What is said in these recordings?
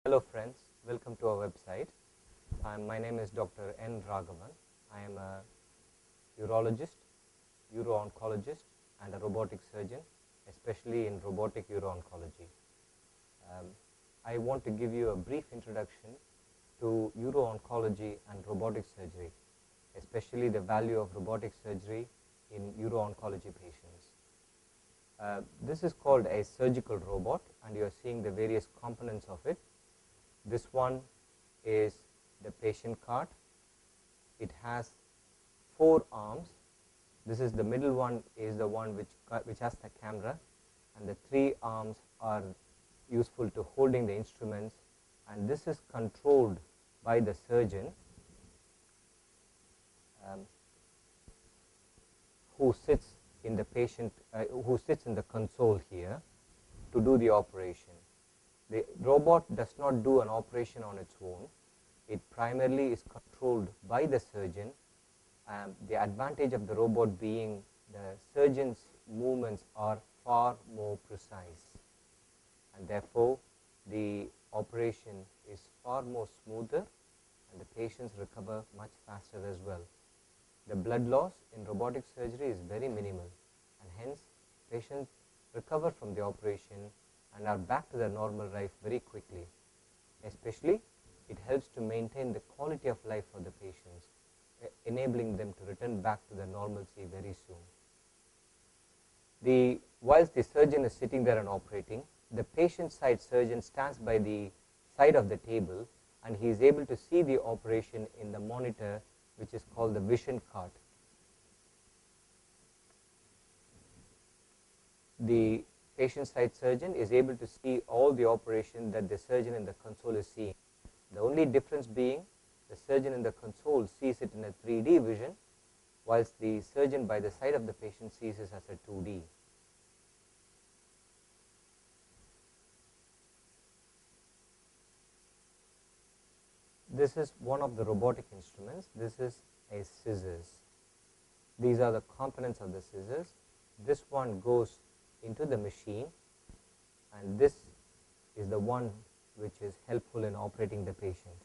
Hello friends, welcome to our website. My name is Dr. N. Ragavan. I am a urologist, uro-oncologist and a robotic surgeon, especially in robotic uro-oncology. I want to give you a brief introduction to uro-oncology and robotic surgery, especially the value of robotic surgery in uro-oncology patients. This is called a surgical robot, and you are seeing the various components of it. This one is the patient cart. It has 4 arms. This is the middle one, is the one which has the camera, and the 3 arms are useful to holding the instruments, and this is controlled by the surgeon who sits in the patient who sits in the console here to do the operation. The robot does not do an operation on its own. It primarily is controlled by the surgeon. The advantage of the robot being the surgeon's movements are far more precise, and therefore the operation is far more smoother and the patients recover much faster as well. The blood loss in robotic surgery is very minimal, and hence patients recover from the operation and are back to their normal life very quickly. Especially, it helps to maintain the quality of life for the patients, enabling them to return back to their normalcy very soon. Whilst the surgeon is sitting there and operating, the patient side surgeon stands by the side of the table, and he is able to see the operation in the monitor, which is called the vision cart. The patient side surgeon is able to see all the operation that the surgeon in the console is seeing. The only difference being the surgeon in the console sees it in a 3D vision, whilst the surgeon by the side of the patient sees it as a 2D. This is one of the robotic instruments. This is a scissors. These are the components of the scissors. This one goes into the machine, and this is the one which is helpful in operating the patient.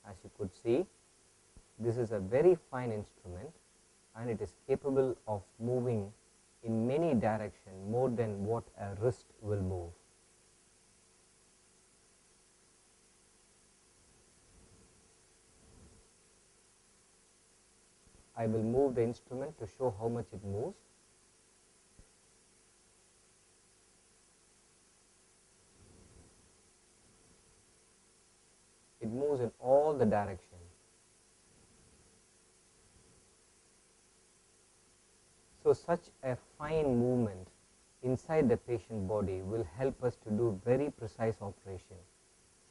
As you could see, this is a very fine instrument, and it is capable of moving in many directions, more than what a wrist will move. I will move the instrument to show how much it moves. It moves in all the directions. So such a fine movement inside the patient body will help us to do very precise operation.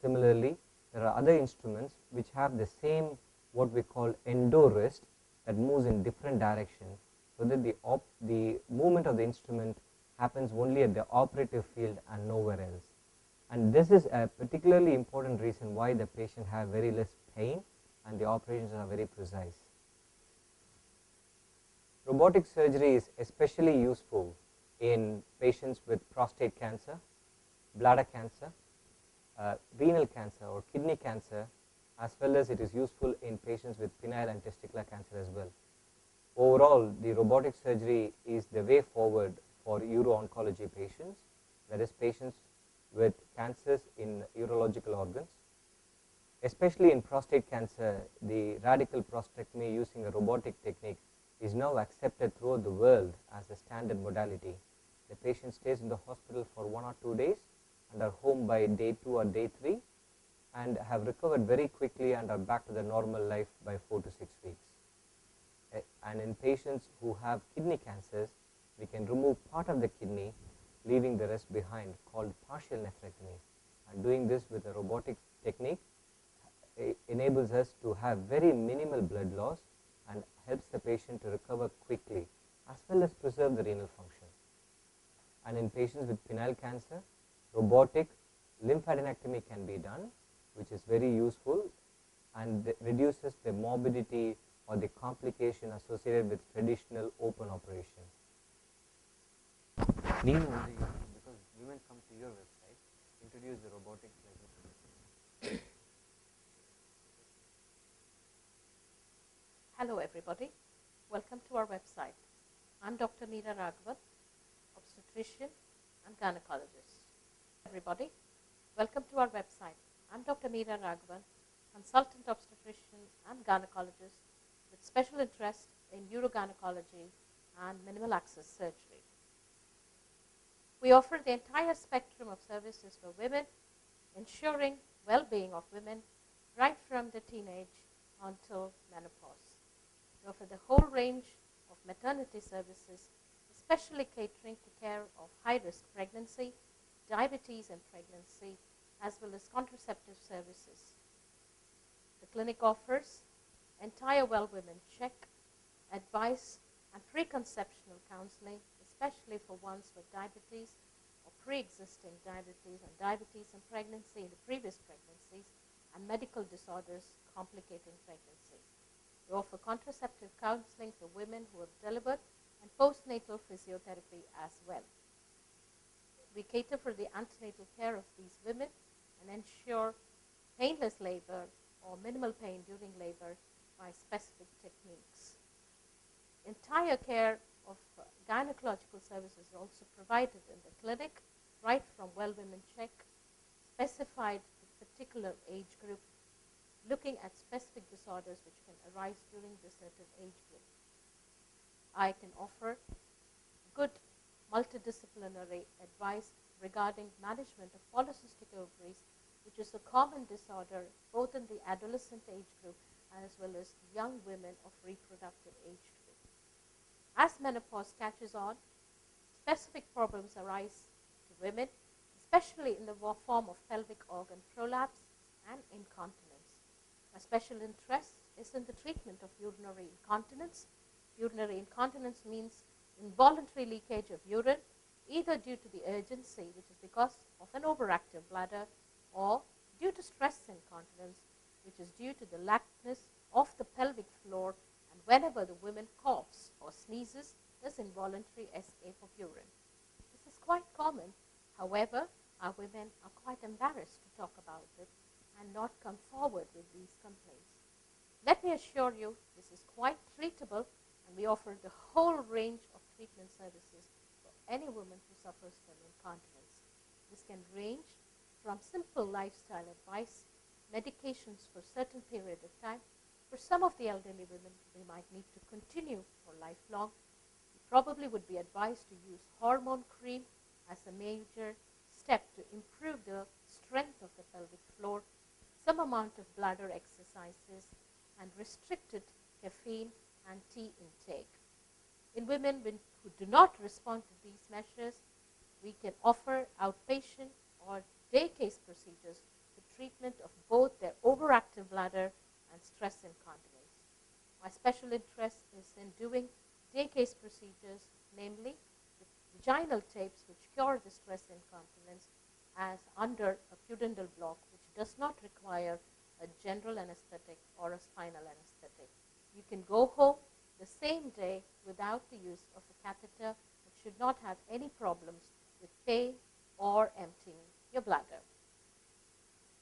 Similarly, there are other instruments which have the same, what we call endo wrist, that moves in different directions, so that the movement of the instrument happens only at the operative field and nowhere else. And this is a particularly important reason why the patient have very less pain and the operations are very precise. Robotic surgery is especially useful in patients with prostate cancer, bladder cancer, renal cancer or kidney cancer, as well as it is useful in patients with penile and testicular cancer as well. Overall, the robotic surgery is the way forward for uro-oncology patients, that is patients with cancers in urological organs. Especially in prostate cancer, the radical prostatectomy using a robotic technique is now accepted throughout the world as a standard modality. The patient stays in the hospital for 1 or 2 days and are home by day 2 or day 3, and have recovered very quickly and are back to their normal life by 4 to 6 weeks. And in patients who have kidney cancers, we can remove part of the kidney, leaving the rest behind, called partial nephrectomy. And doing this with a robotic technique enables us to have very minimal blood loss and helps the patient to recover quickly, as well as preserve the renal function. And in patients with penile cancer, robotic lymphadenectomy can be done, which is very useful and reduces the morbidity or the complication associated with traditional open operation. Because women come to your website, introduce the robotic surgery. Hello everybody, welcome to our website. I'm Dr. Ragavan, obstetrician and gynecologist. Everybody, welcome to our website. I'm Dr. Ragavan, consultant obstetrician and gynecologist with special interest in urogynecology and minimal access surgery. We offer the entire spectrum of services for women, ensuring well-being of women right from the teenage until menopause. We offer the whole range of maternity services, especially catering to care of high-risk pregnancy, diabetes and pregnancy, as well as contraceptive services. The clinic offers entire well-women check, advice, and preconceptional counseling, especially for ones with diabetes or pre-existing diabetes and diabetes and pregnancy in the previous pregnancies and medical disorders complicating pregnancy. We offer contraceptive counseling for women who have delivered and postnatal physiotherapy as well. We cater for the antenatal care of these women and ensure painless labor or minimal pain during labor by specific techniques. Entire care of gynecological services is also provided in the clinic, right from well-women check, specified to particular age group, looking at specific disorders which can arise during the certain age group. I can offer good multidisciplinary advice regarding management of polycystic ovaries, which is a common disorder both in the adolescent age group as well as young women of reproductive age group. As menopause catches on, specific problems arise to women, especially in the form of pelvic organ prolapse and incontinence. My special interest is in the treatment of urinary incontinence. Urinary incontinence means involuntary leakage of urine, either due to the urgency, which is because of an overactive bladder, or due to stress incontinence, which is due to the laxness of the pelvic floor, and whenever the woman coughs or sneezes, there's involuntary escape of urine. This is quite common. However, our women are quite embarrassed to talk about it and not come forward with these complaints. Let me assure you, this is quite treatable, and we offer the whole range of treatment services for any woman who suffers from incontinence. This can range from simple lifestyle advice, medications for a certain period of time. For some of the elderly women, they might need to continue for lifelong. You probably would be advised to use hormone cream as a major step to improve the strength of the pelvic floor, some amount of bladder exercises, and restricted caffeine and tea intake. In women who do not respond to these measures, we can offer outpatient or day case procedures for treatment of both their overactive bladder and stress incontinence. My special interest is in doing day case procedures, namely the vaginal tapes which cure the stress incontinence as under a pudendal block, which does not require a general anesthetic or a spinal anesthetic. You can go home the same day without the use of a catheter and should not have any problems with pain or emptying your bladder.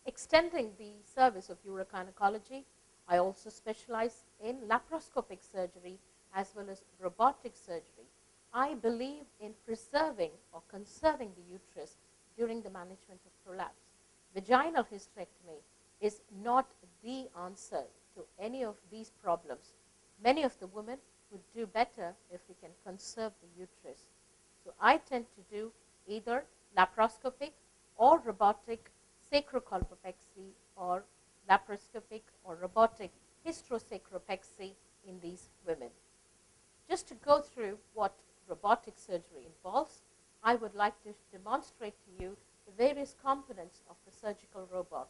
Extending the service of urogynecology, I also specialize in laparoscopic surgery as well as robotic surgery. I believe in preserving or conserving the uterus during the management of prolapse. Vaginal hysterectomy is not the answer to any of these problems. Many of the women would do better if we can conserve the uterus. So I tend to do either laparoscopic or robotic sacrocolpopexy or laparoscopic or robotic hysterosacropexy in these women. Just to go through what robotic surgery involves, I would like to demonstrate to you the various components of the surgical robot.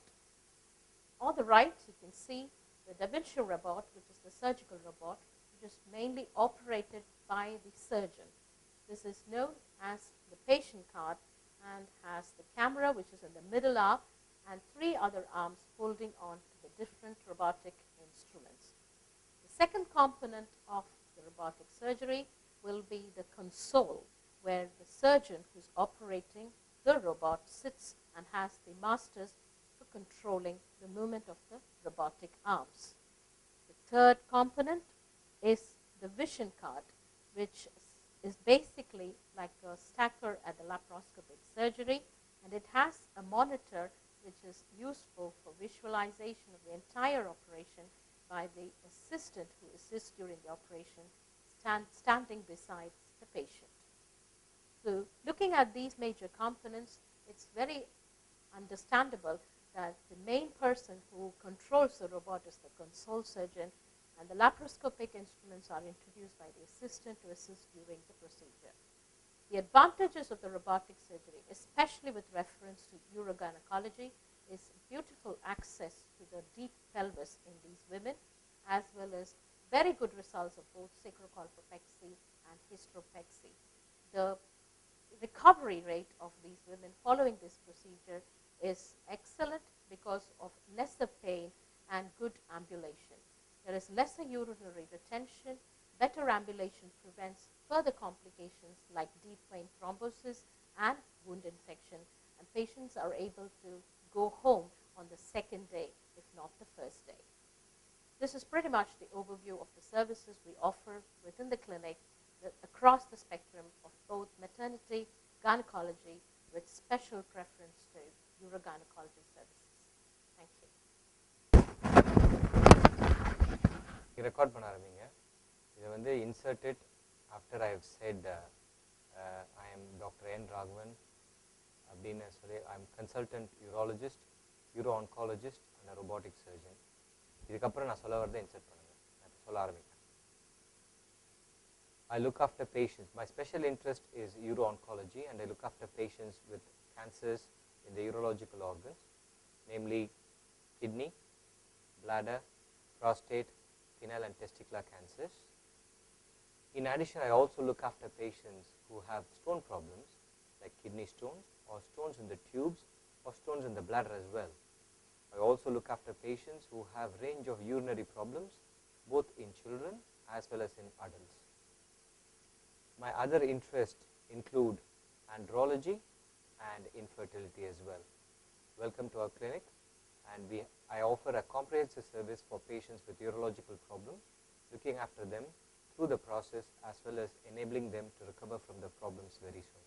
On the right, you can see the Da Vinci robot, which is the surgical robot, which is mainly operated by the surgeon. This is known as the patient cart and has the camera, which is in the middle arm, and 3 other arms holding on to the different robotic instruments. The second component of the robotic surgery will be the console, where the surgeon who's operating the robot sits and has the masters for controlling the movement of the robotic arms. The third component is the vision card, which is basically like a stacker at the laparoscopic surgery, and it has a monitor which is useful for visualization of the entire operation by the assistant who assists during the operation, standing beside the patient. So looking at these major components, it's very understandable that the main person who controls the robot is the console surgeon, and the laparoscopic instruments are introduced by the assistant to assist during the procedure. The advantages of the robotic surgery, especially with reference to urogynecology, is beautiful access to the deep pelvis in these women, as well as very good results of both sacrocolpopexy and hystropexy. The recovery rate of these women following this procedure is excellent because of lesser pain and good ambulation. There is lesser urinary retention. Better ambulation prevents further complications like deep vein thrombosis and wound infection, and patients are able to go home on the second day, if not the first day. This is pretty much the overview of the services we offer within the clinic across the spectrum of both maternity, gynecology, with special preference to urogynecology services. Thank you. Record பண்ண ஆரம்பிங்க. இதை வந்து inserted after I have said I am Dr. N. Ragavan அப்படின்னு சொல்லி I am consultant urologist, uro-oncologist and a robotic surgeon. இதுக்கப்புறம் நான் சொல்ல வரதை insert பண்ணுங்க. நான் சொல்ல ஆரம்பிக்கிறேன். I look after patients. My special interest is uro-oncology, and I look after patients with cancers in the urological organs, namely kidney, bladder, prostate, penile and testicular cancers. In addition, I also look after patients who have stone problems like kidney stones or stones in the tubes or stones in the bladder as well. I also look after patients who have range of urinary problems both in children as well as in adults. My other interests include andrology and infertility as well. Welcome to our clinic, and I offer a comprehensive service for patients with urological problems, looking after them through the process as well as enabling them to recover from the problems very soon.